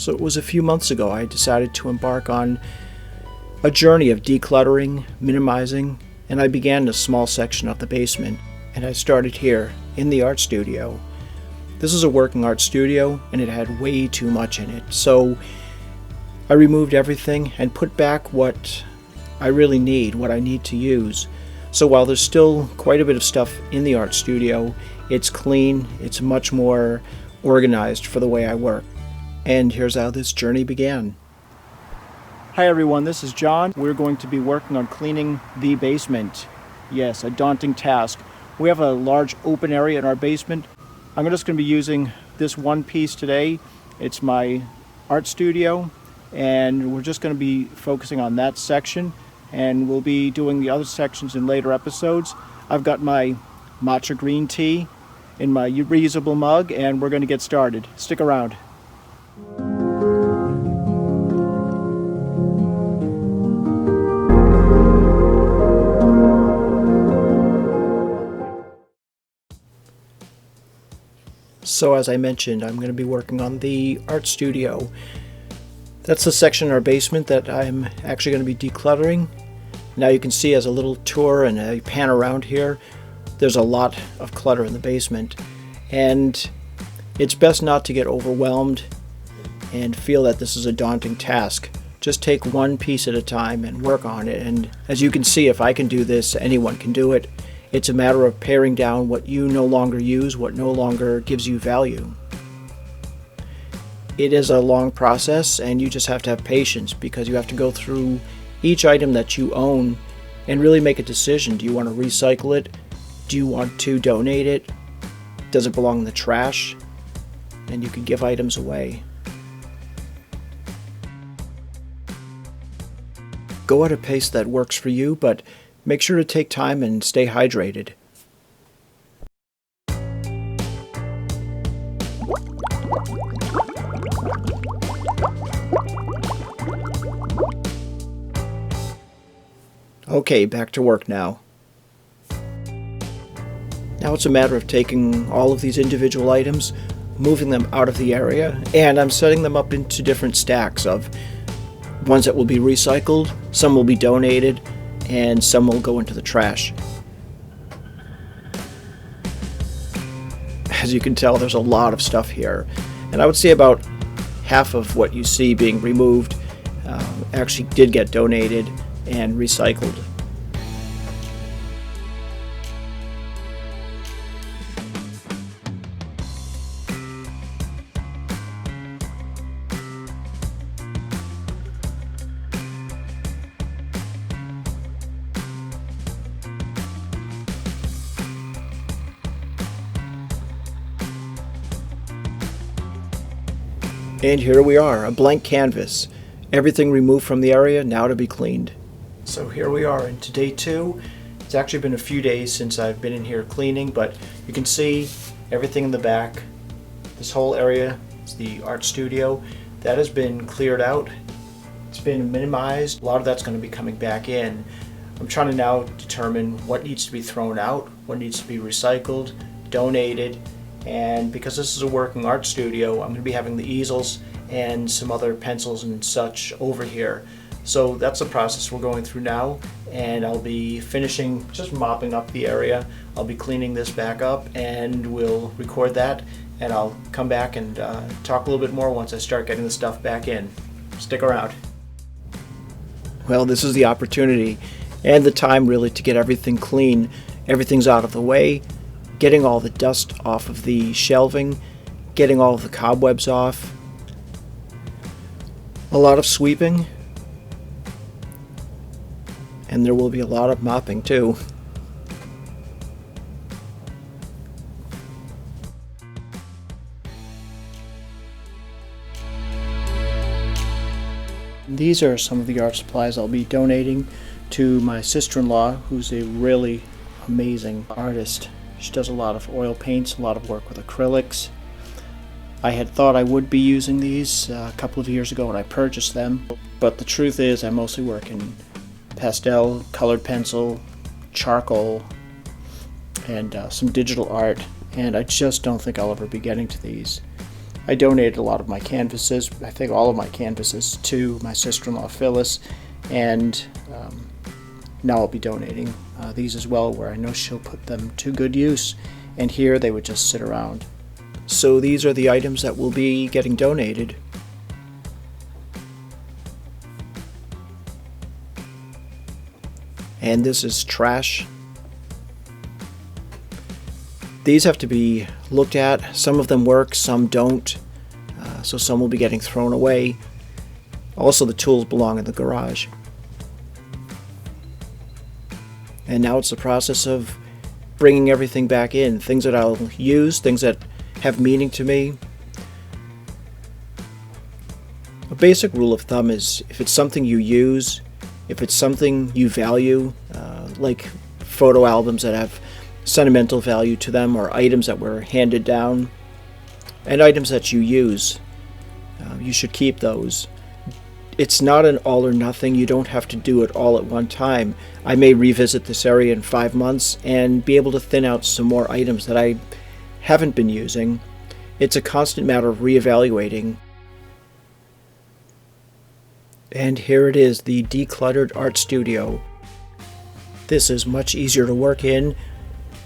So it was a few months ago I decided to embark on a journey of decluttering, minimizing, and I began in a small section of the basement, and I started here in the art studio. This is a working art studio and it had way too much in it, so I removed everything and put back what I really need, what I need to use. So while there's still quite a bit of stuff in the art studio, it's clean, it's much more organized for the way I work. And here's how this journey began. Hi everyone, this is John. We're going to be working on cleaning the basement. Yes, a daunting task. We have a large open area in our basement. I'm just going to be using this one piece today. It's my art studio, and we're just going to be focusing on that section, and we'll be doing the other sections in later episodes. I've got my matcha green tea in my reusable mug, and we're going to get started. Stick around. So as I mentioned, I'm going to be working on the art studio. That's the section in our basement that I'm actually going to be decluttering. Now you can see as a little tour and a pan around here, there's a lot of clutter in the basement. And it's best not to get overwhelmed and feel that this is a daunting task. Just take one piece at a time and work on it. And as you can see, if I can do this, anyone can do it. It's a matter of paring down what you no longer use, what no longer gives you value. It is a long process, and you just have to have patience because you have to go through each item that you own and really make a decision. Do you want to recycle it? Do you want to donate it? Does it belong in the trash? And you can give items away. Go at a pace that works for you, but make sure to take time and stay hydrated. Okay, back to work now. Now it's a matter of taking all of these individual items, moving them out of the area, and I'm setting them up into different stacks of ones that will be recycled, some will be donated, and some will go into the trash. As you can tell, there's a lot of stuff here, and I would say about half of what you see being removed actually did get donated and recycled. And here we are, a blank canvas. Everything removed from the area, now to be cleaned. So here we are into day 2. It's actually been a few days since I've been in here cleaning, but you can see everything in the back. This whole area is the art studio. That has been cleared out. It's been minimized. A lot of that's going to be coming back in. I'm trying to now determine what needs to be thrown out, what needs to be recycled, donated, and because this is a working art studio, I'm going to be having the easels and some other pencils and such over here. So that's the process we're going through now, and I'll be finishing just mopping up the area. I'll be cleaning this back up, and we'll record that, and I'll come back and talk a little bit more once I start getting the stuff back in. Stick around. Well, this is the opportunity and the time really to get everything clean. Everything's out of the way. Getting all the dust off of the shelving, getting all of the cobwebs off. A lot of sweeping, and there will be a lot of mopping too. These are some of the art supplies I'll be donating to my sister-in-law, who's a really amazing artist. She does a lot of oil paints, a lot of work with acrylics. I had thought I would be using these a couple of years ago when I purchased them, but the truth is I mostly work in pastel, colored pencil, charcoal, and some digital art, and I just don't think I'll ever be getting to these. I donated a lot of my canvases, I think all of my canvases, to my sister-in-law Phyllis, and now I'll be donating these as well, where I know she'll put them to good use, and here they would just sit around. So these are the items that will be getting donated. And this is trash. These have to be looked at. Some of them work, some don't. So some will be getting thrown away. Also, the tools belong in the garage. And now it's the process of bringing everything back in. Things that I'll use, things that have meaning to me. A basic rule of thumb is if it's something you use, if it's something you value, like photo albums that have sentimental value to them, or items that were handed down, and items that you use, you should keep those. It's not an all or nothing. You don't have to do it all at one time. I may revisit this area in 5 months and be able to thin out some more items that I haven't been using. It's a constant matter of reevaluating. And here it is, the Decluttered Art Studio. This is much easier to work in.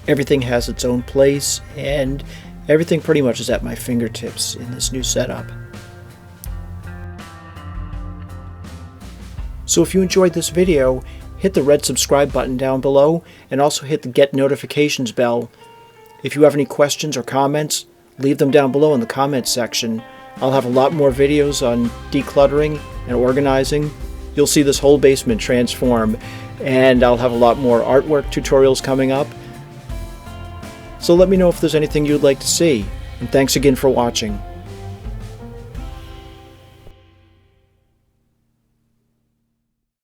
Everything has its own place, and everything pretty much is at my fingertips in this new setup. So if you enjoyed this video, hit the red subscribe button down below, and also hit the get notifications bell. If you have any questions or comments, leave them down below in the comments section. I'll have a lot more videos on decluttering and organizing. You'll see this whole basement transform, and I'll have a lot more artwork tutorials coming up. So let me know if there's anything you'd like to see, and thanks again for watching.